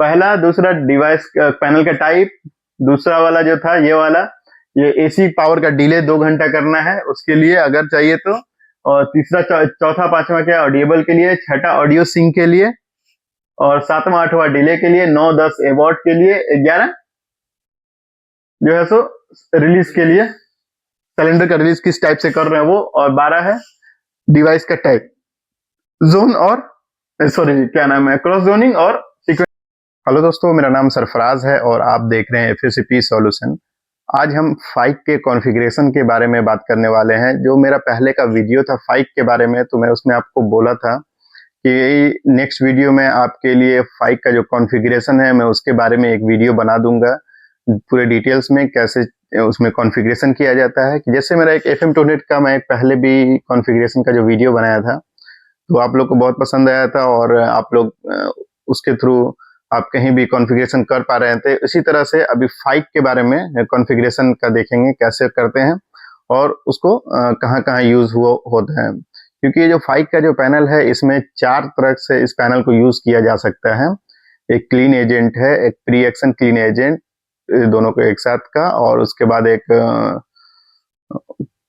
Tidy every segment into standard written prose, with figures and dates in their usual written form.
पहला दूसरा device panel का टाइप, दूसरा वाला जो था ये वाला, ये एसी पावर का डिले 2 घंटा करना है उसके लिए अगर चाहिए तो, और तीसरा चौथा पांचवा क्या ऑडिएबल के लिए, छठा ऑडियो सिंक के लिए, और सातवां आठवां डिले के लिए, 9 10 एबॉट के लिए, 11 जो है सो रिलीज के लिए, सिलेंडर का रिलीज किस टाइप से कर रहे हैं वो, और 12 है डिवाइस का टाइप, जोन और सॉरी क्या नाम है, क्रॉस जोनिंग और सीक्वेंस। हेलो दोस्तों, मेरा नाम सरफराज है और आप देख रहे हैं एफएससीपी सॉल्यूशन। आज हम फाइक के कॉन्फ़िगरेशन के बारे में बात करने वाले हैं। जो मेरा पहले का वीडियो था फाइक के बारे में, तो मैं उसमें आपको बोला था कि नेक्स्ट वीडियो में आपके लिए फाइक का जो कॉन्फ़िगरेशन है मैं उसके बारे में एक वीडियो बना दूंगा पूरे डिटेल्स में, कैसे उसमें कॉन्फ़िगरेशन किया जाता है। कि जैसे मेरा एक FM टोनेट का मैं पहले भी कॉन्फ़िगरेशन का जो वीडियो बनाया था तो आप लोग को बहुत पसंद आया था और आप लोग उसके थ्रू आप कहीं भी कॉन्फ़िगरेशन कर पा रहे थे। इसी तरह से अभी फाइक के बारे में कॉन्फ़िगरेशन का देखेंगे कैसे करते हैं और उसको कहाँ-कहाँ यूज होता है। क्योंकि ये जो फाइक का जो पैनल है इसमें 4 तरह से इस पैनल को यूज किया जा सकता है। एक क्लीन एजेंट है, एक प्री एक्शन क्लीन एजेंट, दोनों को एक साथ का, और उसके बाद एक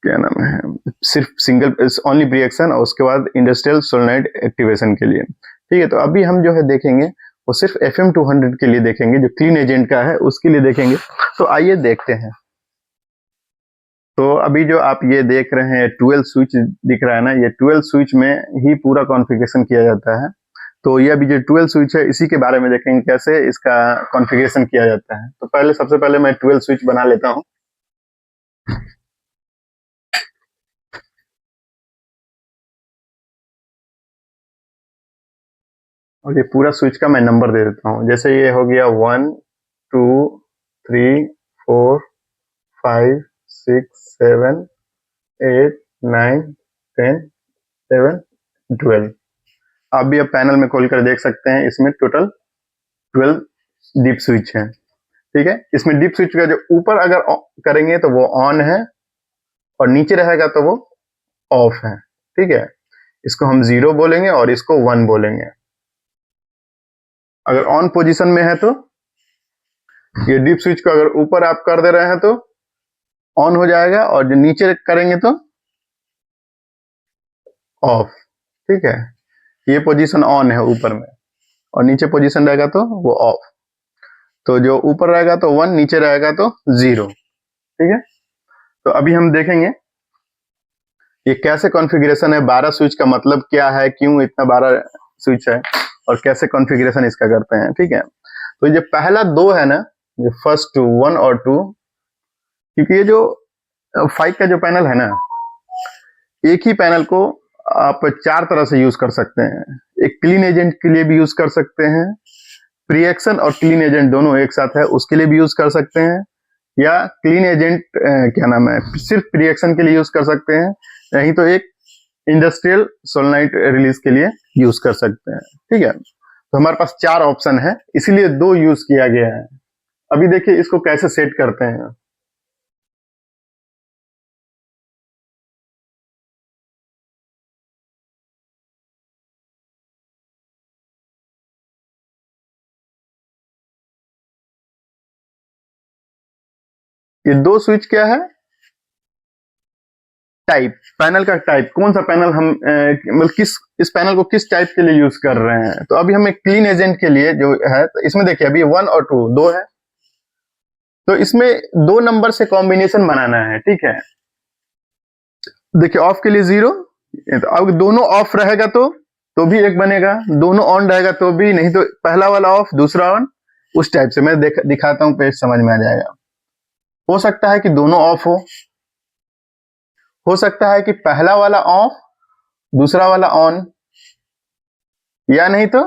क्या नाम है सिर्फ सिंगल ओनली प्री एक्शन, और उसके बाद इंडस्ट्रियल सोलेनॉइड एक्टिवेशन के लिए। ठीक है, तो अभी हम जो है देखेंगे वो सिर्फ FM200 के लिए देखेंगे, जो क्लीन एजेंट का है उसके लिए देखेंगे। तो आइए देखते हैं। तो अभी जो आप ये देख रहे हैं 12 स्विच दिख रहा है ना, ये 12 स्विच में ही पूरा कॉन्फ़िगरेशन किया जाता है। तो ये अभी जो 12 स्विच है इसी के बारे में देखेंगे कैसे इसका कॉन्फ़िगरेशन किया जाता है। तो पहले सबसे पहले मैं 12 स्विच बना लेता हूँ। और ये पूरा स्विच का मैं नंबर दे देता हूँ। जैसे ये हो गया 1 2 3 4 5 6 7 8 9 10 11 12। आप भी अब पैनल में खोलकर देख सकते हैं, इसमें टोटल 12 डीप स्विच है। ठीक है, इसमें डीप स्विच का जो ऊपर अगर करेंगे तो वो ऑन है और नीचे रहेगा तो वो ऑफ है। ठीक है, इसको हम 0 बोलेंगे और इसको 1 बोलेंगे। अगर ऑन पोजीशन में है तो ये डीप स्विच को अगर ऊपर आप कर दे रहे हैं तो ऑन हो जाएगा, और जो नीचे करेंगे तो ऑफ। ठीक है, ये पोजीशन ऑन है ऊपर में, और नीचे पोजीशन रहेगा तो वो ऑफ। तो जो ऊपर रहेगा तो 1, नीचे रहेगा तो 0। ठीक है, तो अभी हम देखेंगे ये कैसे कॉन्फ़िगरेशन है। 12 स्विच का मतलब क्या है, क्यों इतना 12 स्विच है, और कैसे कॉन्फ़िगरेशन इसका करते हैं। ठीक है, तो ये पहला 2 है ना, ये फर्स्ट 1 और 2, क्योंकि ये जो 5 का जो पैनल है ना, एक ही पैनल को आप 4 तरह से यूज कर सकते हैं। एक क्लीन एजेंट के लिए भी यूज कर सकते हैं, प्री एक्शन और क्लीन एजेंट दोनों एक साथ है उसके लिए भी यूज कर सकते हैं, या क्लीन एजेंट क्या नाम है सिर्फ प्री एक्शन के लिए यूज कर सकते हैं, नहीं तो एक इंडस्ट्रियल सोलेनॉइड रिलीज के लिए यूज कर सकते हैं। ठीक है, तो हमारे पास 4 ऑप्शन है, इसीलिए 2 यूज किया गया है। अभी देखिए इसको कैसे सेट करते हैं। ये 2 स्विच क्या है, टाइप, पैनल का टाइप, कौन सा पैनल हम मतलब किस इस पैनल को किस टाइप के लिए यूज कर रहे हैं। तो अभी हम एक क्लीन एजेंट के लिए जो है, तो इसमें देखिए अभी 1 और 2 दो है, तो इसमें 2 नंबर से कॉम्बिनेशन बनाना है। ठीक है, देखिए ऑफ के लिए 0, तो अब दोनों ऑफ रहेगा तो भी एक बनेगा, दोनों ऑन रहेगा तो भी, नहीं तो पहला वाला ऑफ दूसरा ऑन, उस टाइप से मैं दिखाता हूं, पेज समझ में आ जाएगा। हो सकता है कि दोनों ऑफ हो सकता है कि पहला वाला ऑफ दूसरा वाला ऑन, या नहीं तो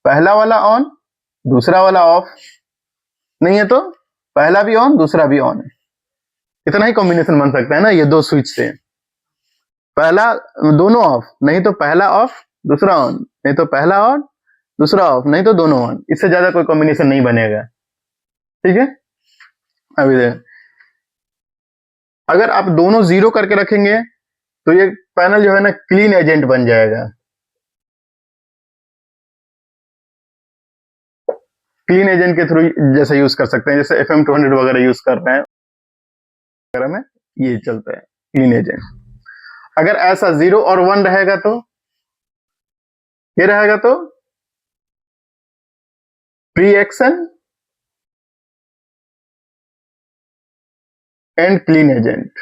पहला वाला ऑन दूसरा वाला ऑफ, नहीं है तो पहला भी ऑन दूसरा भी ऑन। इतना ही कॉम्बिनेशन बन सकता है ना ये 2 स्विच से। पहला दोनों ऑफ, नहीं तो पहला ऑफ दूसरा ऑन, नहीं तो पहला ऑन दूसरा ऑफ, नहीं तो दोनों ऑन। इससे ज्यादा कोई कॉम्बिनेशन नहीं बनेगा। ठीक है, अभी देख, अगर आप दोनों 0 करके रखेंगे तो ये पैनल जो है ना क्लीन एजेंट बन जाएगा। क्लीन एजेंट के थ्रू जैसे यूज कर सकते हैं, जैसे FM200 वगैरह यूज कर रहे हैं वगैरह में ये चलता है क्लीन एजेंट। अगर ऐसा 0 और 1 रहेगा तो ये रहेगा तो pre action and clean agent.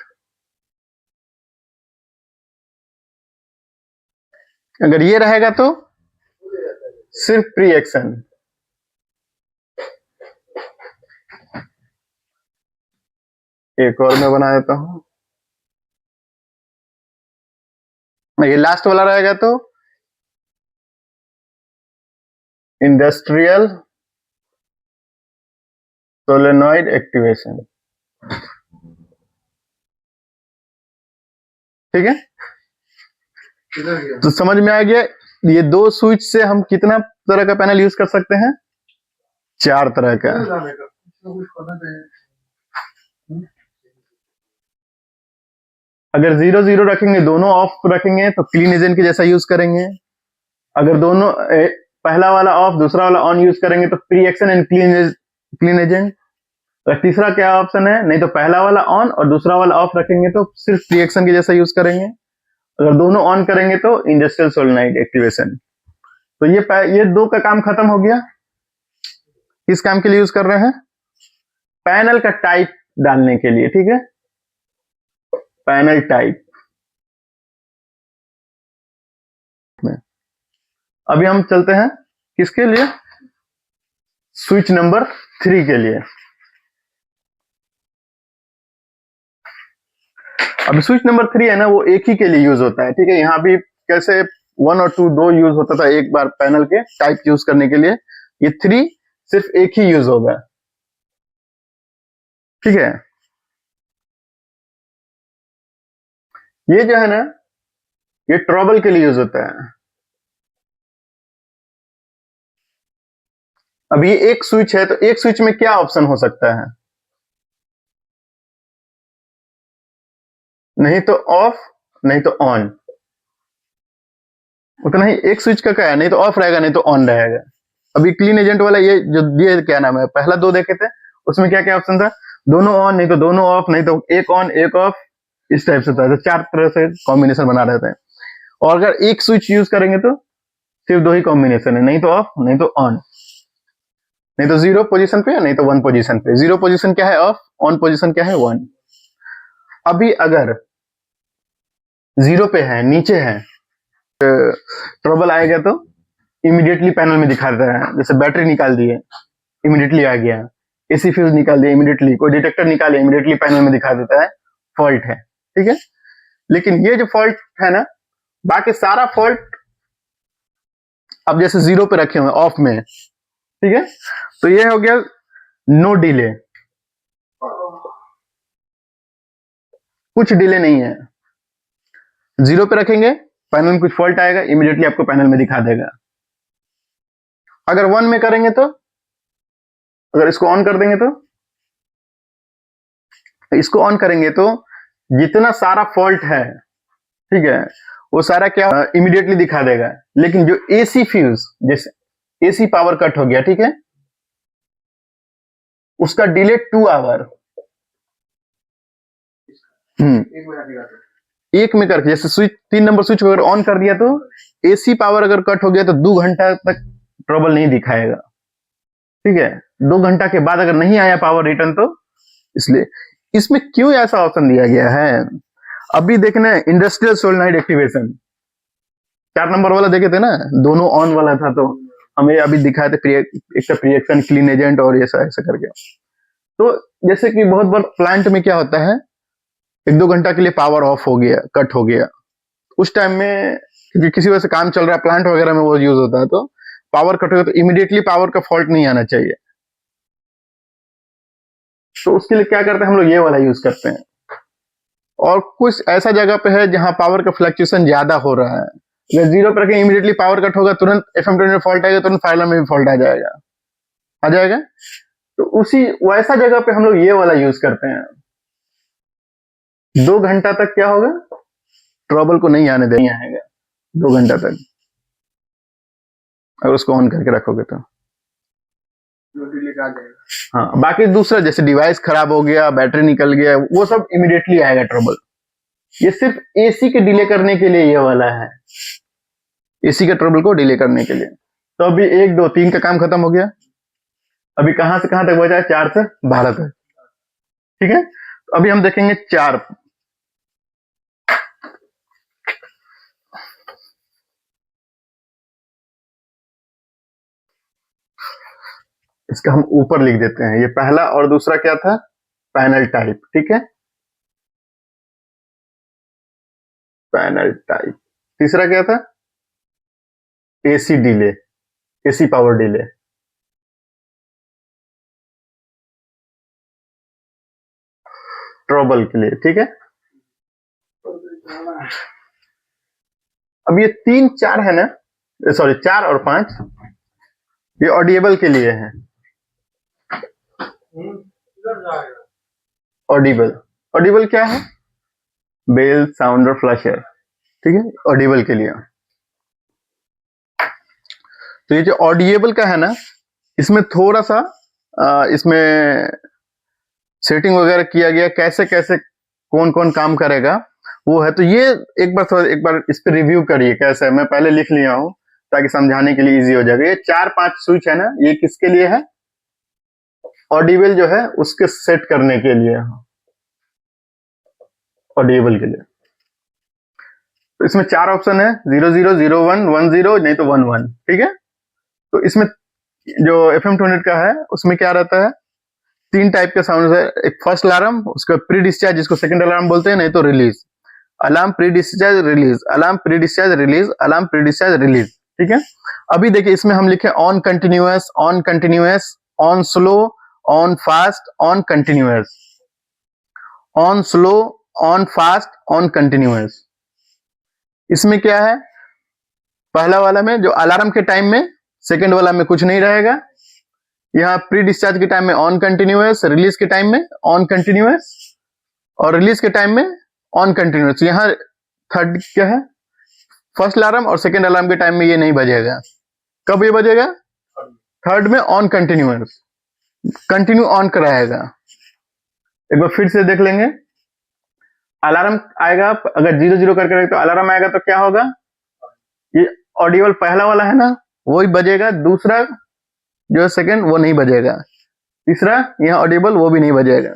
अगर ये रहेगा तो सिर्फ प्री एक्शन। एक और मैं बना देता हूं, ये लास्ट वाला रहेगा तो इंडस्ट्रियल सोलेनॉइड एक्टिवेशन। ठीक है, तो समझ में आ गया ये दो स्विच से हम कितना तरह का पैनल यूज कर सकते हैं, 4 तरह का। अगर 0 0 रखेंगे, दोनों ऑफ रखेंगे तो क्लीन एजेंट के जैसा यूज करेंगे। अगर दोनों पहला वाला ऑफ दूसरा वाला ऑन यूज करेंगे तो pre action and clean agent. और तीसरा क्या ऑप्शन है, नहीं तो पहला वाला ऑन और दूसरा वाला ऑफ रखेंगे तो सिर्फ प्री एक्शन के जैसा यूज करेंगे। अगर दोनों ऑन करेंगे तो इंडस्ट्रियल सोलेनॉइड एक्टिवेशन। तो ये दो का काम खत्म हो गया। किस काम के लिए यूज कर रहे हैं, पैनल का टाइप डालने के लिए। ठीक है, पैनल टाइप में अभी हम चलते हैं किसके लिए, स्विच नंबर 3 के लिए। अब स्विच नंबर 3 है ना, वो एक ही के लिए यूज होता है। ठीक है, यहाँ भी कैसे 1 और 2 दो यूज होता था एक बार पैनल के टाइप यूज करने के लिए, ये 3 सिर्फ एक ही यूज होगा। ठीक है, ये जो है ना, ये ट्रबल के लिए यूज होता है। अब ये एक स्विच है, तो एक स्विच में क्या ऑप्शन हो सकता है, नहीं तो ऑफ नहीं तो ऑन। उतना ही एक स्विच का क्या है, नहीं तो ऑफ रहेगा नहीं तो ऑन रहेगा। अभी क्लीन एजेंट वाला ये जो दिए क्या नाम है, पहला दो देखे थे उसमें क्या क्या ऑप्शन था, दोनों ऑन नहीं तो दोनों ऑफ, नहीं तो एक ऑन एक ऑफ, इस टाइप से था। तो 4 तरह से कॉम्बिनेशन बना रहते हैं। और अगर एक स्विच यूज करेंगे तो सिर्फ 2 ही कॉम्बिनेशन है, नहीं तो ऑफ नहीं तो ऑन, नहीं तो 0 पोजीशन पे नहीं तो 1 पोजीशन पे। 0 पोजीशन क्या है ऑफ, ऑन पोजीशन क्या है 1। अभी अगर 0 पे है, नीचे है, ट्रबल आएगा तो इमीडिएटली पैनल में दिखा देता है। जैसे बैटरी निकाल दिए इमीडिएटली आ गया, एसी फ्यूज निकाल दिया इमीडिएटली, कोई डिटेक्टर निकाले इमीडिएटली पैनल में दिखा देता है फॉल्ट है। ठीक है, लेकिन ये जो फॉल्ट है ना, बाकी सारा फॉल्ट अब जैसे 0 पे रखे हुए ऑफ में। ठीक है, तो ये हो गया नो डिले, कुछ डिले नहीं है। 0 पे रखेंगे, पैनल में कुछ फॉल्ट आएगा इमीडिएटली आपको पैनल में दिखा देगा। अगर 1 में करेंगे तो, अगर इसको ऑन कर देंगे तो, इसको ऑन करेंगे तो जितना सारा फॉल्ट है, ठीक है, वो सारा क्या इमीडिएटली दिखा देगा। लेकिन जो एसी फ्यूज, जैसे एसी पावर कट हो गया, ठीक है, उसका डिले 2 आवर। एक में करके, जैसे स्विच 3 नंबर स्विच अगर ऑन कर दिया तो एसी पावर अगर कट हो गया तो 2 घंटा तक ट्रबल नहीं दिखाएगा। ठीक है, 2 घंटा के बाद अगर नहीं आया पावर रिटर्न तो, इसलिए इसमें क्यों ऐसा ऑप्शन दिया गया है। अभी देखना इंडस्ट्रियल सोलेनॉइड एक्टिवेशन 4 नंबर वाला देखे थे ना, दोनों ऑन वाला था, तो हमें अभी दिखाए थे एक तो प्री एक्शन क्लीन एजेंट और ऐसा ऐसा करके। तो जैसे कि बहुत बार प्लांट में क्या होता है, 1-2 घंटा के लिए पावर ऑफ हो गया, कट हो गया, उस टाइम में क्योंकि किसी वजह से काम चल रहा है प्लांट वगैरह में वो यूज होता है, तो पावर कट हो गया तो इमीडिएटली पावर का फॉल्ट नहीं आना चाहिए। तो उसके लिए क्या करते हैं हम लोग, ये वाला यूज करते हैं। और कुछ ऐसा जगह पे है जहां पावर का फ्लक्चुएशन ज्यादा हो रहा है, अगर 0 पे रखें इमीडिएटली पावर कट होगा, तुरंत FM20 में फॉल्ट आएगा, तुरंत फाइलर में भी फॉल्ट आ जाएगा। तो उसी वैसा जगह पे हम लोग ये वाला यूज करते हैं। 2 घंटा तक क्या होगा, ट्रबल को नहीं आने देना है 2 घंटा तक, अगर उसको ऑन करके रखोगे तो। डिलीट आ जाएगा। हाँ, बाकी दूसरा जैसे डिवाइस खराब हो गया, बैटरी निकल गया, वो सब इमीडिएटली आएगा ट्रबल। ये सिर्फ एसी के डिले करने के लिए ये वाला है, एसी के ट्रबल को डिले करने के लिए। तो अभी 1 2 3 का काम खत्म हो गया। अभी कहां से कहां तक बचा है? 4 से 12 तक। ठीक है, तो अभी हम देखेंगे 4। इसका हम ऊपर लिख देते हैं। ये पहला और दूसरा क्या था? Panel type. ठीक है, पैनल टाइप। तीसरा क्या था? AC delay, AC power delay. Trouble के लिए। ठीक है, अब ये 3 4 है ना, सॉरी 4 और 5 ये ऑडिएबल के लिए है। ऑडिबल, ऑडिबल क्या है? Bell, sounder, flusher. ठीक है, ऑडिबल के लिए। तो ये जो ऑडिएबल का है ना, इसमें थोड़ा सा इसमें सेटिंग वगैरह किया गया, कैसे कैसे कौन कौन काम करेगा वो है। तो ये एक बार इस पे रिव्यू करिए कैसे है। मैं पहले लिख लिया हूं ताकि समझाने के लिए इजी हो जाएगा। ये 4 5 स्विच है ना, ये किसके लिए है? ऑडिबल जो है उसके सेट करने के लिए, ऑडिबल के लिए। तो इसमें 4 ऑप्शन है, 0 0 0 1 1 0, नहीं तो 1 1। ठीक है, तो इसमें जो FM 200 का है उसमें क्या रहता है? 3 टाइप के साउंड है। एक फर्स्ट अलार्म, उसका प्री डिस्चार्ज जिसको सेकंड अलार्म बोलते हैं, नहीं तो release. Alarm pre discharge release, alarm pre discharge release, alarm pre discharge release. ठीक है, अभी देखिए इसमें हम लिखे on continuous, on continuous, on slow, on fast, on continuous, on slow, on fast, on continuous. इसमें क्या है? पहला वाला में जो अलार्म के टाइम में, सेकंड वाला में कुछ नहीं रहेगा। यहाँ प्री डिस्चार्ज के टाइम में ऑन कंटिन्यूअस, रिलीज के टाइम में ऑन कंटिन्यूअस, और रिलीज के टाइम में ऑन कंटिन्यूअस। यहाँ थर्ड क्या है? फर्स्ट अलार्म और सेकंड अलार्म के टाइम में ये नहीं बजेगा। कब ये बजेगा? थर्ड में ऑन कंटिन्यूअस, कंटिन्यू ऑन कराएगा। एक बार फिर से देख लेंगे। अलार्म आएगा, अगर 0 0 करके तो अलार्म आएगा तो क्या होगा? ये ऑडिबल पहला वाला है ना, वही बजेगा। दूसरा जो है सेकंड, वो नहीं बजेगा। तीसरा यहाँ ऑडिबल, वो भी नहीं बजेगा।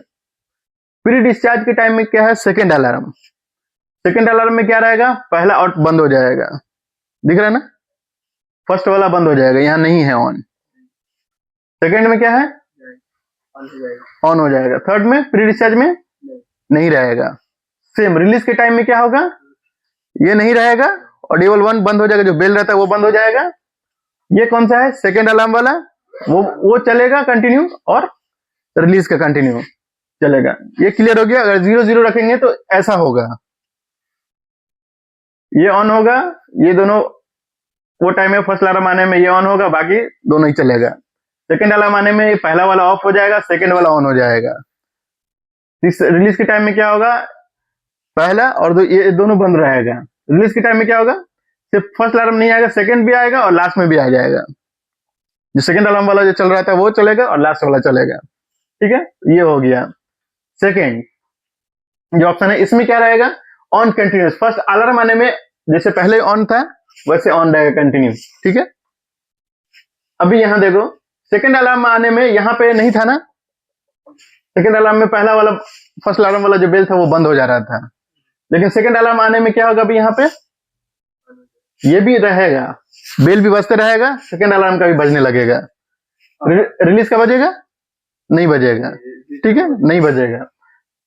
प्री डिस्चार्ज के टाइम में क्या है? Second alarm. सेकंड अलार्म में क्या रहेगा? पहला आउट बंद हो जाएगा, दिख रहा है ना? फर्स्ट वाला बंद हो जाएगा, यहाँ नहीं है ऑन। सेकंड में क्या है? ऑन हो जाएगा। थर्ड में प्री डिस्चार्ज में नहीं रहेगा। सेम रिलीज के टाइम में क्या होगा? ये नहीं रहेगा, ऑडिबल 1 बंद हो जाएगा, जो बेल रहता है वो बंद हो जाएगा। ये कौन सा है? सेकंड अलार्म वाला, वो चलेगा कंटिन्यू, और रिलीज का कंटिन्यू चलेगा। ये क्लियर हो गया। अगर 0 0 रखेंगे तो ऐसा होगा, ये ऑन होगा, ये दोनों वो टाइम में फर्स्ट अलार्म आने में ये ऑन होगा, बाकी दोनों ही चलेगा। सेकंड अलार्म आने में पहला वाला ऑफ हो जाएगा, सेकंड वाला ऑन हो जाएगा। रिलीज के टाइम में क्या होगा? पहला और ये दोनों बंद रहेगा। रिलीज के टाइम में क्या होगा? सिर्फ फर्स्ट अलार्म नहीं आएगा, सेकंड भी आएगा और लास्ट में भी आ जाएगा। जो सेकंड अलार्म वाला जो चल रहा था वो चलेगा और लास्ट वाला चलेगा। ठीक है, ये हो गया सेकंड जो ऑप्शन है। इसमें क्या रहेगा? On continuous. फर्स्ट अलार्म आने में जैसे पहले ऑन था वैसे ऑन रहेगा कंटिन्यू। ठीक है, अभी यहां देखो, सेकंड अलार्म आने में यहाँ पे नहीं था ना, सेकंड अलार्म में पहला वाला फर्स्ट अलार्म वाला जो बेल था वो बंद हो जा रहा था। लेकिन सेकंड अलार्म आने में क्या होगा? अभी यहाँ पे ये भी रहेगा, बेल भी बजते रहेगा, सेकंड अलार्म का भी बजने लगेगा। रिलीज का बजेगा? नहीं बजेगा। ठीक है, नहीं बजेगा।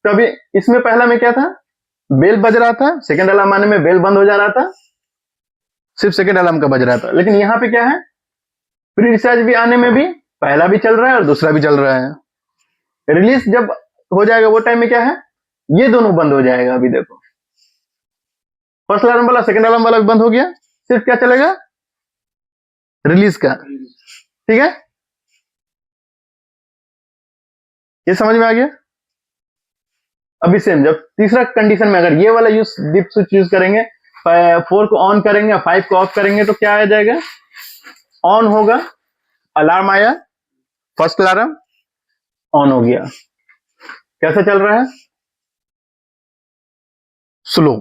तो अभी इसमें पहला में क्या था? बेल बज रहा था, सेकंड अलार्म आने में बेल बंद हो जा रहा था, सिर्फ सेकंड अलार्म का बज रहा था। लेकिन यहाँ पे क्या है? प्री डिस्चार्ज भी आने में भी पहला भी चल रहा है और दूसरा भी चल रहा है। रिलीज जब हो जाएगा वो टाइम में क्या है? ये दोनों बंद हो जाएगा। अभी देखो, फर्स्ट अलार्म वाला सेकंड अलार्म वाला भी बंद हो गया, सिर्फ क्या चलेगा? रिलीज का। ठीक है, ये समझ में आ गया। अभी सेम जब तीसरा कंडीशन में अगर ये वाला डिप स्विच यूज करेंगे, 4 को ऑन करेंगे और 5 को ऑफ करेंगे तो क्या आ जाएगा? ऑन होगा, अलार्म आया, फर्स्ट अलार्म ऑन हो गया, कैसे चल रहा है, स्लो,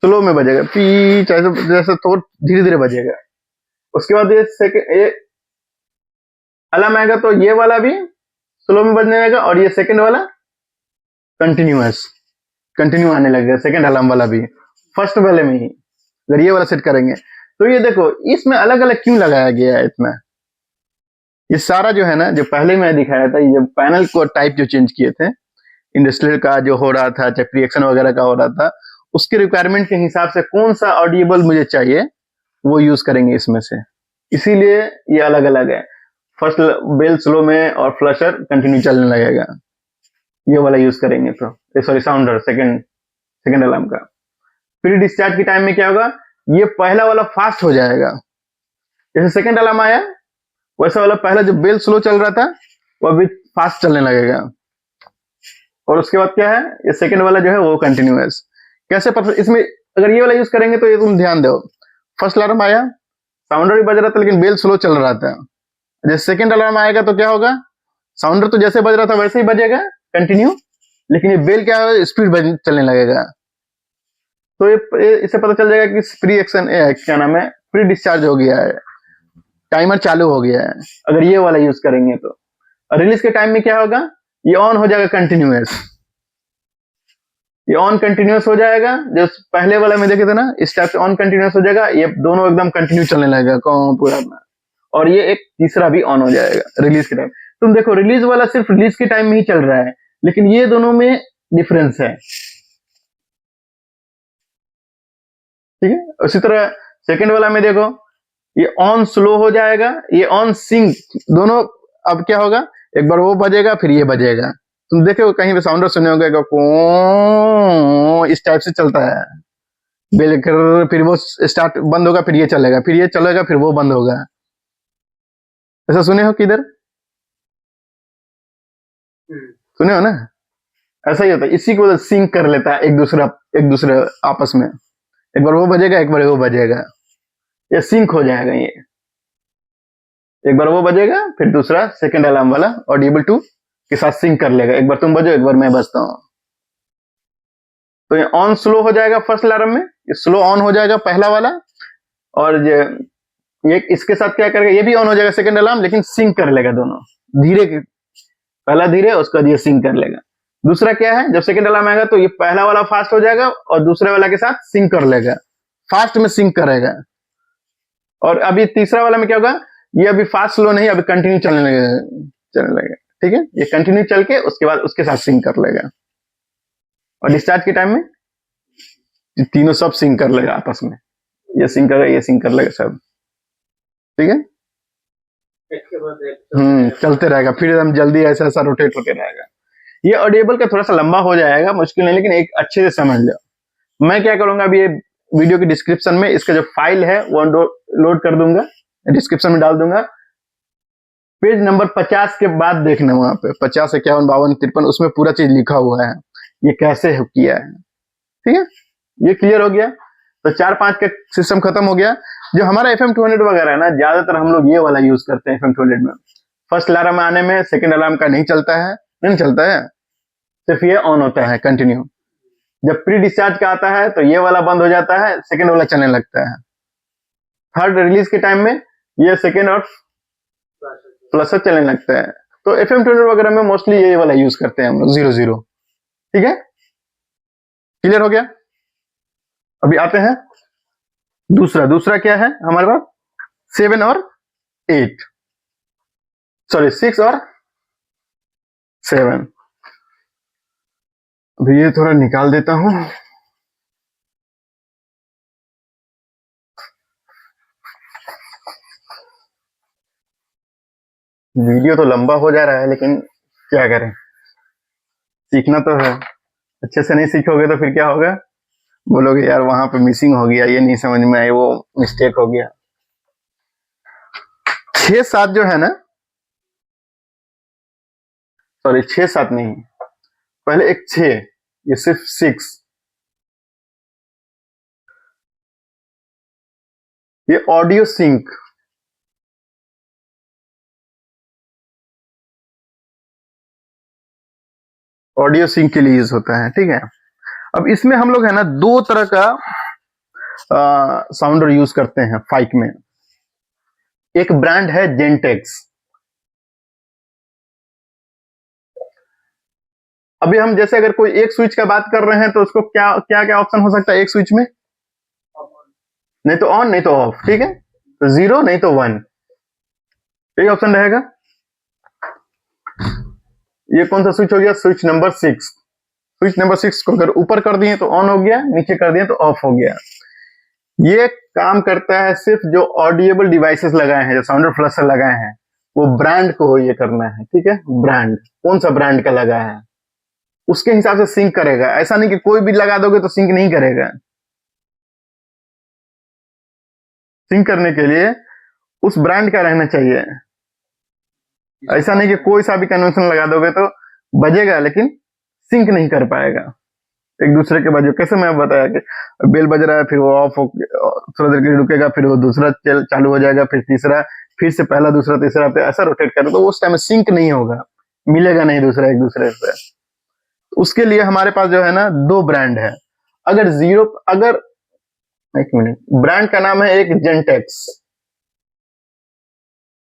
स्लो में बजेगा पी, जैसे जैसे थोड़ा धीरे धीरे बजेगा। उसके बाद ये सेकंड, ये अलार्म आएगा तो ये वाला भी स्लो में बजने लगेगा, और ये सेकंड वाला कंटिन्यूअस, कंटिन्यू आने लगेगा, सेकंड अलार्म वाला भी फर्स्ट वाले में ही। अगर ये वाला सेट करेंगे तो ये देखो इसमें अलग अलग क्यों लगाया गया है इतना, ये सारा जो है ना, जो पहले मैं दिखाया था, ये पैनल को टाइप जो चेंज किए थे, इंडस्ट्रियल का जो हो रहा था, चाहे प्रिएक्शन वगैरह का हो रहा था, उसके रिक्वायरमेंट के हिसाब से कौन सा ऑडिएबल मुझे चाहिए वो यूज करेंगे इसमें से, इसीलिए ये अलग अलग है। फर्स्ट बेल स्लो में और फ्लशर कंटिन्यू चलने लगेगा, ये वाला यूज करेंगे तो सॉरी साउंडर सेकंड सेकंड अलार्म का। प्री डिस्चार्ज के टाइम में क्या होगा, ये पहला वाला फास्ट हो जाएगा, जैसे सेकंड अलार्म आया वैसा वाला पहला जो बेल स्लो चल रहा था वो अभी फास्ट चलने लगेगा, और उसके बाद क्या है, ये सेकंड वाला जो है वो कंटिन्यूअस। कैसे पता इसमें, अगर ये वाला यूज करेंगे तो ये तुम ध्यान दो, फर्स्ट अलार्म आया साउंडर भी बज रहा था लेकिन बेल स्लो चल रहा था, जैसे सेकंड अलार्म आएगा तो क्या होगा, साउंडर तो जैसे बज रहा था वैसे ही बजेगा कंटिन्यू, लेकिन ये बेल क्या है स्पीड चलने लगेगा। तो ये इससे पता चल जाएगा कि प्री एक्शन क्या नाम है, प्री डिस्चार्ज हो गया है, टाइमर चालू हो गया है, अगर ये वाला यूज करेंगे तो। रिलीज के टाइम में क्या होगा, ये ऑन हो जाएगा कंटिन्यूअस, ये ऑन कंटिन्यूअस हो जाएगा, जो पहले वाला में देखे थे ना इस टाइप से ऑन कंटिन्यूअस हो जाएगा, ये दोनों एकदम कंटिन्यू चलने लगेगा पूरा अपना, और ये एक तीसरा भी ऑन हो जाएगा रिलीज के टाइम। तुम देखो रिलीज वाला सिर्फ रिलीज के टाइम में ही चल रहा है, लेकिन ये दोनों में डिफरेंस है, ठीक है। उसी तरह सेकंड वाला में देखो, ये ऑन स्लो हो जाएगा, ये ऑन सिंक, दोनों अब क्या होगा, एक बार वो बजेगा फिर ये बजेगा, तुम देखो कहीं पे साउंडर सुने होंगे इस टाइप से चलता है, बेल फिर वो स्टार्ट बंद होगा, फिर ये चलेगा, फिर ये चलेगा, फिर वो बंद होगा, ऐसा सुने हो किधर, सुने हो ना, ऐसा ही होता है, इसी को सिंक कर लेता है एक दूसरे आपस में, एक बार वो बजेगा एक बार वो बजेगा, ये सिंक हो जाएगा, ये एक बार वो बजेगा फिर दूसरा सेकंड अलार्म वाला ऑडिबल टू के साथ सिंक कर लेगा, एक बार तुम बजो एक बार मैं बजता हूँ, तो ये ऑन स्लो हो जाएगा फर्स्ट अलार्म में, ये स्लो ऑन हो जाएगा पहला वाला, और ये इसके साथ क्या करेगा, ये भी ऑन हो जाएगा सेकंड अलार्म, लेकिन सिंक कर लेगा दोनों धीरे, पहला धीरे उसका ये सिंक कर लेगा। दूसरा क्या है, जब सेकंड अलार्म आएगा तो ये पहला वाला फास्ट हो जाएगा और दूसरे वाला के साथ सिंक कर लेगा, फास्ट में सिंक करेगा, और अभी तीसरा वाला में क्या होगा, ये अभी फास्ट स्लो नहीं, अभी कंटिन्यू चलने लगेगा, ठीक है, ये कंटिन्यू चल के उसके बाद उसके साथ सिंक कर लेगा, और डिस्चार्ज के टाइम में तीनों सब सिंक कर लेगा आपस में, ये सिंक करेगा ये सिंक कर लेगा सब, ठीक है। चलते रहेगा, फिर एकदम जल्दी ऐसा ऐसा रोटेट होते रहेगा। ये ऑडिएबल का थोड़ा सा लंबा हो जाएगा, मुश्किल नहीं, लेकिन एक अच्छे से समझ लो। मैं क्या करूंगा, अभी ये वीडियो के डिस्क्रिप्शन में इसका जो फाइल है वो लोड कर दूंगा, डिस्क्रिप्शन में डाल दूंगा, पेज नंबर 50 के बाद देखना, वहां पे 50, 51, 52, 53 उसमें पूरा चीज लिखा हुआ है, ये कैसे किया है, ठीक है। ये क्लियर हो गया, तो 4-5 का सिस्टम खत्म हो गया। जो हमारा FM200 वगैरह है ना, ज्यादातर हम लोग ये वाला यूज करते हैं FM200 में, फर्स्ट अलार्म आने में सेकंड अलार्म का नहीं चलता है, नहीं चलता है, सिर्फ ये ऑन होता है कंटिन्यू, जब प्री डिस्चार्ज का आता है तो ये वाला बंद हो जाता है, सेकंड वाला चलने लगता है, थर्ड रिलीज के टाइम में ये सेकंड और फ्लशर चलने लगता है। तो FM200 वगैरह में मोस्टली ये वाला यूज करते हैं हम लोग 00, ठीक है, क्लियर हो गया। अभी आते हैं दूसरा क्या है हमारे पास, 7 और 8, सॉरी 6 और 7, अभी ये थोड़ा निकाल देता हूं, वीडियो तो लंबा हो जा रहा है लेकिन क्या करें, सीखना तो है, अच्छे से नहीं सीखोगे तो फिर क्या होगा, बोलोगे यार वहां पे मिसिंग हो गया, ये नहीं समझ में आई, वो मिस्टेक हो गया। 6-7 जो है ना, सॉरी 6-7 नहीं, पहले एक 6, ये सिर्फ 6, ये ऑडियो सिंक, ऑडियो सिंक के लिए यूज होता है, ठीक है। अब इसमें हम लोग है ना दो तरह का साउंडर यूज करते हैं फाइक में। एक ब्रांड है जेंटेक्स। अभी हम जैसे अगर कोई एक स्विच का बात कर रहे हैं तो उसको क्या क्या क्या ऑप्शन हो सकता है एक स्विच में? नहीं तो ऑन नहीं तो ऑफ, ठीक है। तो 0 नहीं तो 1, यही ऑप्शन रहेगा। ये कौन सा स्विच हो गया? Switch number 6। स्विच नंबर 6 को अगर ऊपर कर दिए तो ऑन हो गया, नीचे कर दिए तो ऑफ हो गया। ये काम करता है सिर्फ जो ऑडिएबल डिवाइसेस लगाए हैं, जो साउंडर फ्लशर लगाए हैं, वो ब्रांड को ये करना है, ठीक है। ब्रांड कौन सा ब्रांड का लगा है उसके हिसाब से सिंक करेगा। ऐसा नहीं कि कोई भी लगा दोगे तो सिंक नहीं करेगा। सिंक करने के लिए उस ब्रांड का रहना चाहिए। ऐसा नहीं कि कोई सा भी कन्वेंशन लगा दोगे तो बजेगा लेकिन सिंक नहीं कर पाएगा एक दूसरे के बाद। कैसे मैं बताया कि बेल बज रहा है, फिर वो ऑफ हो, थोड़ा देर के लिए रुकेगा, फिर वो दूसरा चालू हो जाएगा, फिर तीसरा, फिर से पहला दूसरा तीसरा, पे ऐसा रोटेट करें तो उस टाइम सिंक नहीं होगा, मिलेगा नहीं दूसरा एक दूसरे से। उसके लिए हमारे पास जो है ना दो ब्रांड है। अगर एक मिनट, ब्रांड का नाम है एक जेंटेक्स,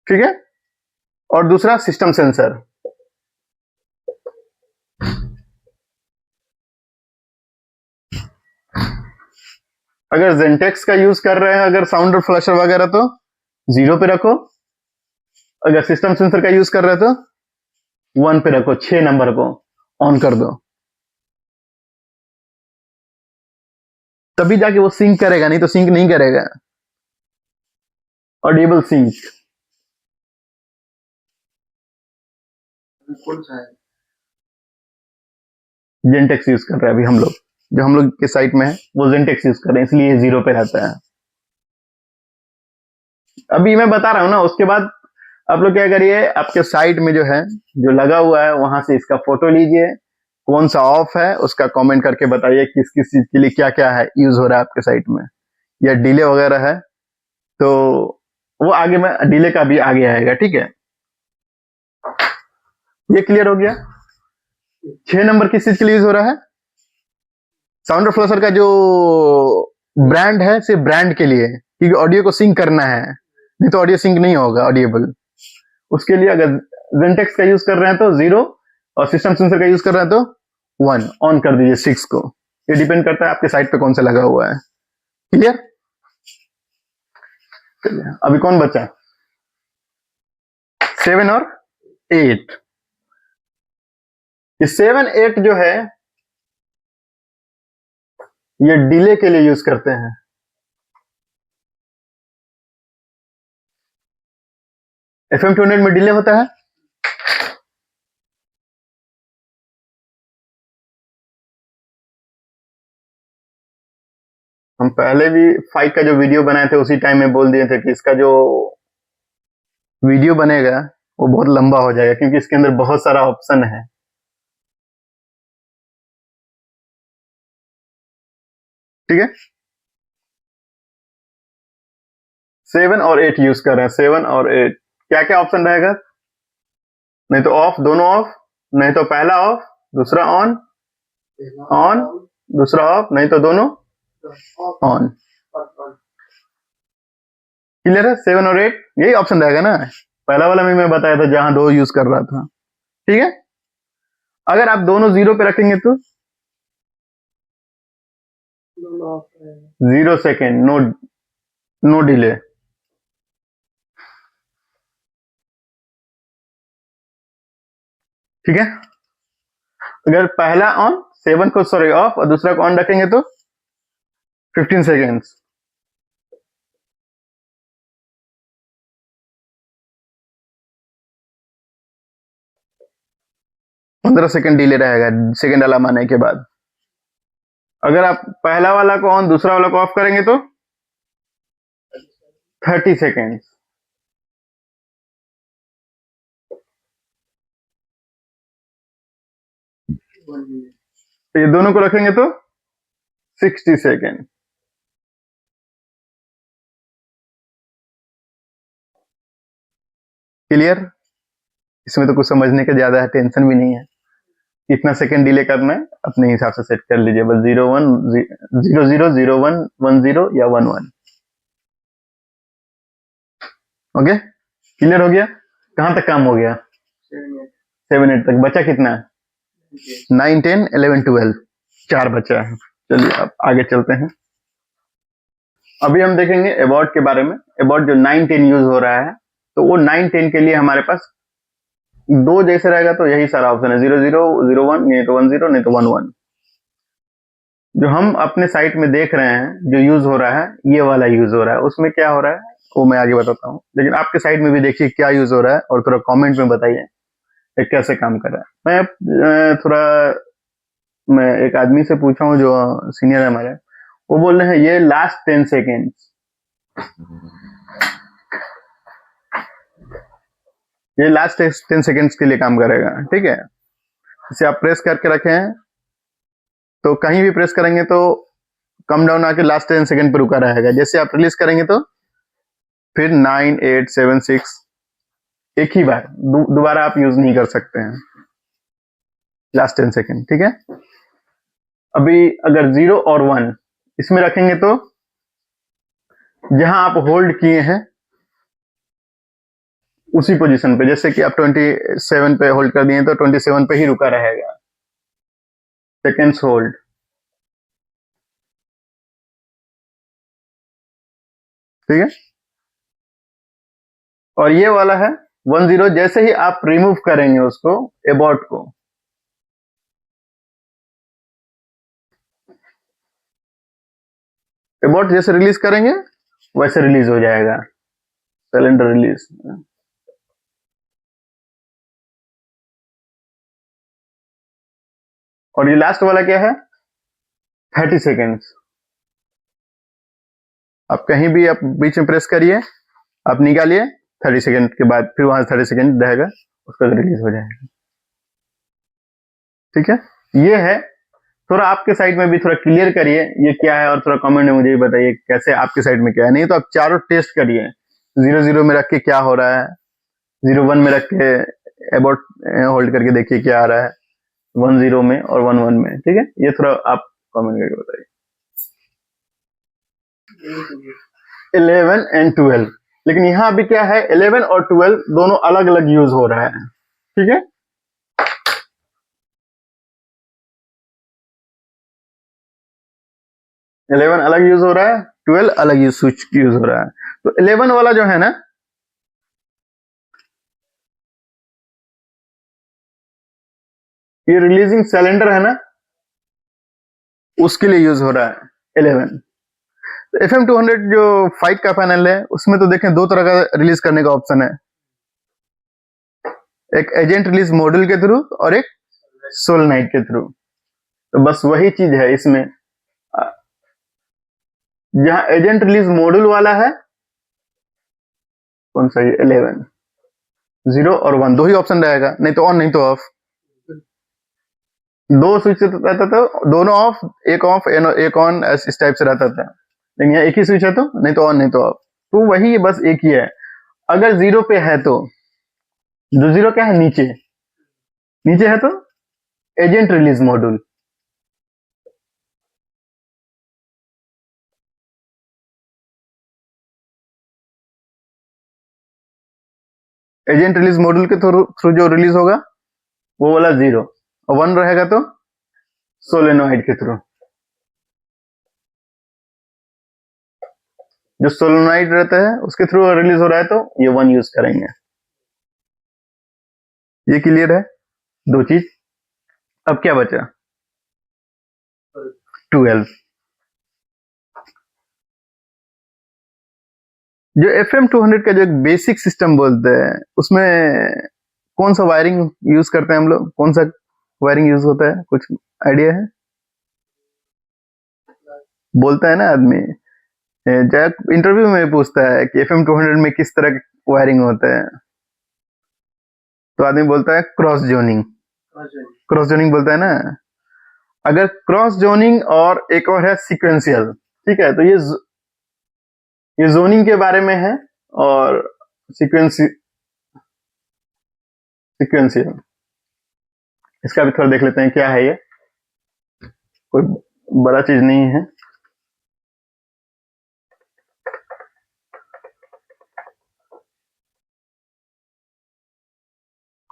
ठीक है, और दूसरा सिस्टम सेंसर। अगर जेंटेक्स का यूज कर रहे हैं अगर साउंडर फ्लशर वगैरह तो 0 पे रखो। अगर सिस्टम सेंसर का यूज कर रहे हो तो 1 पे रखो, 6 नंबर को ऑन कर दो, तभी जाके वो सिंक करेगा, नहीं तो सिंक नहीं करेगा। ऑडिबल सिंक कौन सा है? जेंटेक्स यूज कर रहे हैं अभी हम लोग, जो हम लोग के साइट में है वो जेंटेक्स यूज कर रहे हैं, इसलिए 0 पे रहता है। अभी मैं बता रहा हूं ना, उसके बाद आप लोग क्या करिए, आपके साइट में जो है जो लगा हुआ है वहां से इसका फोटो लीजिए, कौन सा ऑफ है उसका कमेंट करके बताइए किस किस चीज के लिए क्या क्या है यूज हो रहा है आपके साइट में, या डिले वगैरह है तो वो आगे में डिले का भी आगे आएगा, ठीक है। ये क्लियर हो गया। 6 नंबर किस चीज के लिए यूज हो रहा है? साउंडर फ्लशर का जो ब्रांड है सिर्फ ब्रांड के लिए, क्योंकि ऑडियो को सिंक करना है, नहीं तो ऑडियो सिंक नहीं होगा ऑडिएबल। उसके लिए अगर जेंटेक्स का यूज कर रहे हैं तो 0, और सिस्टम सेंसर का यूज कर रहे हैं तो 1 ऑन कर दीजिए 6 को। ये डिपेंड करता है आपके साइट पे कौन सा लगा हुआ है। क्लियर? अभी कौन बचा? 7 और 8। ये 7 8 जो है ये डिले के लिए यूज करते हैं। FM 200 में डिले होता है। हम पहले भी फाइट का जो वीडियो बनाए थे उसी टाइम में बोल दिए थे कि इसका जो वीडियो बनेगा वो बहुत लंबा हो जाएगा, क्योंकि इसके अंदर बहुत सारा ऑप्शन है, ठीक है। 7 और 8 यूज कर रहे हैं, 7 और 8 क्या क्या ऑप्शन रहेगा? नहीं तो ऑफ, दोनों ऑफ, नहीं तो पहला ऑफ दूसरा ऑन, ऑन दूसरा ऑफ, नहीं तो दोनों ऑन। क्लियर है? 7 और 8 यही ऑप्शन रहेगा ना, पहला वाला में मैं बताया था जहां दो यूज कर रहा था, ठीक है। अगर आप दोनों 0 पे रखेंगे तो 0 सेकेंड, नो नो डिले। ठीक है। अगर पहला ऑन 7 को सॉरी ऑफ और दूसरा को ऑन रखेंगे तो 15 सेकेंड्स। पंद्रह सेकेंड डिले रहेगा सेकेंड अलार्म आने के बाद। अगर आप पहला वाला को ऑन दूसरा वाला को ऑफ करेंगे तो 30 सेकेंड। तो ये दोनों को रखेंगे तो 60 सेकेंड। क्लियर? इसमें तो कुछ समझने का ज्यादा है, टेंशन भी नहीं है। कितना सेकंड डिले करना है अपने हिसाब से सेट कर लीजिए, बस 0 1 0 0 0 1 1 0 या 1 1। ओके, क्लियर हो गया? कहां तक काम हो गया? 7 8 तक। बचा कितना? 9 10 11 12, 4 बचा है। चलिए अब आगे चलते हैं। अभी हम देखेंगे एबॉर्ट के बारे में। एबॉर्ट जो 9 10 यूज हो रहा है, तो वो 9 10 के लिए हमारे पास दो जैसे रहेगा तो यही सारा ऑप्शन है, 0 0 0 1, नहीं तो 1 0, नहीं तो 1 1। जो हम अपने साइट में देख रहे हैं जो यूज हो रहा है, ये वाला यूज हो रहा है। उसमें क्या हो रहा है वो मैं आगे बताता हूँ, लेकिन आपके साइट में भी देखिए क्या यूज हो रहा है और थोड़ा कमेंट में बताइए ये कैसे काम कर रहा है। थोड़ा मैं एक आदमी से पूछा हूँ जो सीनियर है हमारे, वो बोल रहे हैं ये लास्ट 10 सेकेंड, ये लास्ट 10 सेकेंड्स के लिए काम करेगा। ठीक है, इसे आप प्रेस करके रखें तो कहीं भी प्रेस करेंगे तो कम डाउन आके लास्ट 10 सेकेंड पर रुका रहेगा। जैसे आप रिलीज करेंगे तो फिर 9 8 7 6, एक ही बार, दोबारा आप यूज नहीं कर सकते हैं लास्ट 10 सेकेंड। ठीक है, अभी अगर 0 और 1 इसमें रखेंगे तो जहां आप होल्ड किए हैं उसी पोजीशन पे, जैसे कि आप 27 पे होल्ड कर दिए तो 27 पे ही रुका रहेगा, सेकेंड्स होल्ड। ठीक है, और ये वाला है 1 0, जैसे ही आप रिमूव करेंगे उसको, एबॉर्ट को, एबॉर्ट जैसे रिलीज करेंगे वैसे रिलीज हो जाएगा, सिलेंडर रिलीज। और ये लास्ट वाला क्या है? 30 सेकेंड्स। आप कहीं भी आप बीच में प्रेस करिए, आप निकालिए, 30 सेकेंड के बाद फिर वहां 30 सेकेंड रहेगा, उसका रिलीज हो जाएगा। ठीक है, ये है। थोड़ा आपके साइड में भी थोड़ा क्लियर करिए ये क्या है, और थोड़ा कमेंट में मुझे भी बताइए कैसे आपके साइड में क्या है। नहीं तो आप चारों टेस्ट करिए, 0 0 में रख के क्या हो रहा है, 0 1 में रख के अबाउट होल्ड करके देखिए क्या आ रहा है, 1 0 में और 1 1 में। ठीक है, ये थोड़ा आप कमेंट करके बताइए। 11 एंड 12, लेकिन यहाँ भी क्या है, 11 और 12 दोनों अलग अलग यूज हो रहा है। ठीक है, 11 अलग यूज हो रहा है, 12 अलग यूज स्विच यूज हो रहा है। तो 11 वाला जो है ना, ये रिलीजिंग सिलेंडर है ना, उसके लिए यूज हो रहा है 11। FM200 जो 5 का पैनल है उसमें तो देखें दो तरह का रिलीज करने का ऑप्शन है, एक एजेंट रिलीज मॉड्यूल के थ्रू और एक सोलेनोइड के थ्रू। तो बस वही चीज है इसमें, जहां एजेंट रिलीज मॉड्यूल वाला है, कौन सा, ये 11, 0 और 1 दो ही ऑप्शन रहेगा, नहीं तो ऑन नहीं तो ऑफ। दो स्विच रहता था, दोनों ऑफ, एक ऑन, इस टाइप से रहता था। लेकिन यहाँ एक ही स्विच है तो नहीं तो ऑन नहीं तो ऑफ, तो वही बस एक ही है। अगर 0 पे है तो, जो 0 क्या है, नीचे, नीचे है तो agent release module, agent release module के थ्रू जो रिलीज होगा वो वाला 0, और 1 रहेगा तो सोलेनोइड के थ्रू। जो सोलेनोइड रहता है उसके थ्रू रिलीज हो रहा है तो ये 1 यूज करेंगे। ये क्लियर है, दो चीज। अब क्या बचा? 12। जो FM200 का जो एक बेसिक सिस्टम बोलते हैं, उसमें कौन सा वायरिंग यूज करते हैं हम लोग, कौन सा वायरिंग यूज होता है, कुछ आइडिया है? बोलता है ना आदमी, जब इंटरव्यू में पूछता है कि FM200 में किस तरह वायरिंग होता है, तो आदमी बोलता है क्रॉस जोनिंग, क्रॉस जोनिंग बोलता है ना। अगर क्रॉस जोनिंग और एक और है सीक्वेंशियल, ठीक है, तो ये जोनिंग के बारे में है, और सीक्वेंशियल इसका भी थोड़ा देख लेते हैं क्या है ये, कोई बड़ा चीज नहीं है।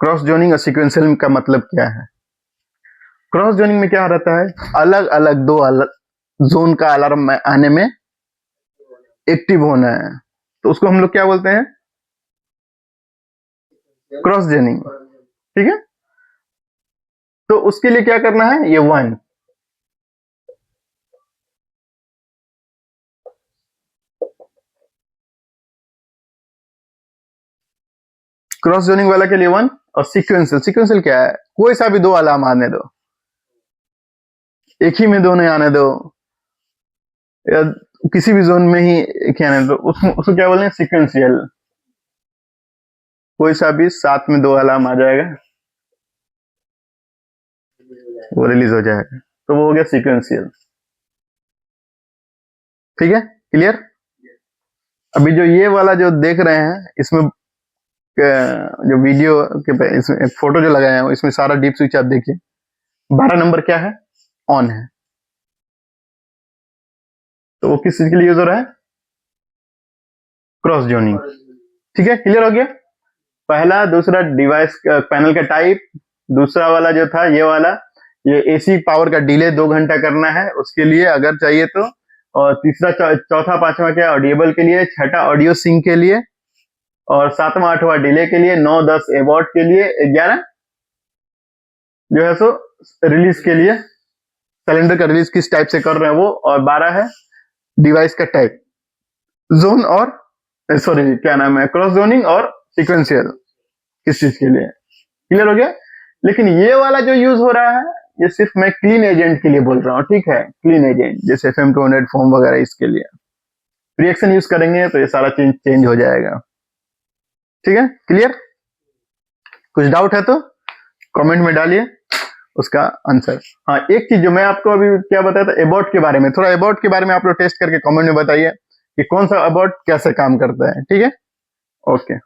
क्रॉस जोनिंग और सीक्वेंशियल का मतलब क्या है? क्रॉस जोनिंग में क्या रहता है, अलग अलग दो अलग जोन का अलार्म आने में एक्टिव होना है, तो उसको हम लोग क्या बोलते हैं, क्रॉस जोनिंग। ठीक है, तो उसके लिए क्या करना है, ये 1, क्रॉस जोनिंग वाला के लिए 1, और सीक्वेंशियल, सीक्वेंशियल क्या है, कोई सा भी दो अलार्म आने दो, एक ही में दो नहीं आने दो, या किसी भी जोन में ही एक ही आने दो, उसको क्या बोलते हैं, सीक्वेंशियल। कोई सा भी साथ में दो अलार्म आ जाएगा, वो रिलीज हो जाएगा, तो वो हो गया सीक्वेंशियल। ठीक है, क्लियर। अभी जो ये वाला जो देख रहे हैं, इसमें जो वीडियो के इसमें फोटो जो लगाए हैं, इसमें सारा डीप स्विच आप देखिए, 12 नंबर क्या है, ऑन है, तो वो किस चीज के लिए यूज हो रहा है, क्रॉस जोनिंग। ठीक है, क्लियर हो गया। पहला, दूसरा डिवाइस पैनल का टाइप, दूसरा वाला जो था ये वाला, ये एसी पावर का डिले 2 घंटा करना है उसके लिए अगर चाहिए तो, और तीसरा चौथा पांचवा क्या, ऑडिएबल के लिए, छठा ऑडियो सिंक के लिए, और सातवां आठवां डिले के लिए, 9 10 एबॉर्ट के लिए, 11 जो है सो रिलीज के लिए, सिलेंडर का रिलीज किस टाइप से कर रहे हैं वो, और 12 है डिवाइस का टाइप, जोन और सॉरी क्या नाम है, क्रॉस जोनिंग और सीक्वेंशियल किस चीज के लिए। क्लियर हो गया। लेकिन ये वाला जो यूज हो रहा है, ये सिर्फ मैं क्लीन एजेंट के लिए बोल रहा हूँ, ठीक है, क्लीन एजेंट जैसे FM200 फोम वगैरह, इसके लिए रिएक्शन यूज करेंगे तो ये सारा चीज चेंज हो जाएगा। ठीक है, क्लियर। कुछ डाउट है तो कमेंट में डालिए उसका आंसर। हाँ, एक चीज जो मैं आपको अभी क्या बताया था एबॉट के बारे में, थोड़ा एबॉट के बारे में आप लोग टेस्ट करके कमेंट में बताइए कि कौन सा एबॉट कैसे काम करता है। ठीक है, ओके।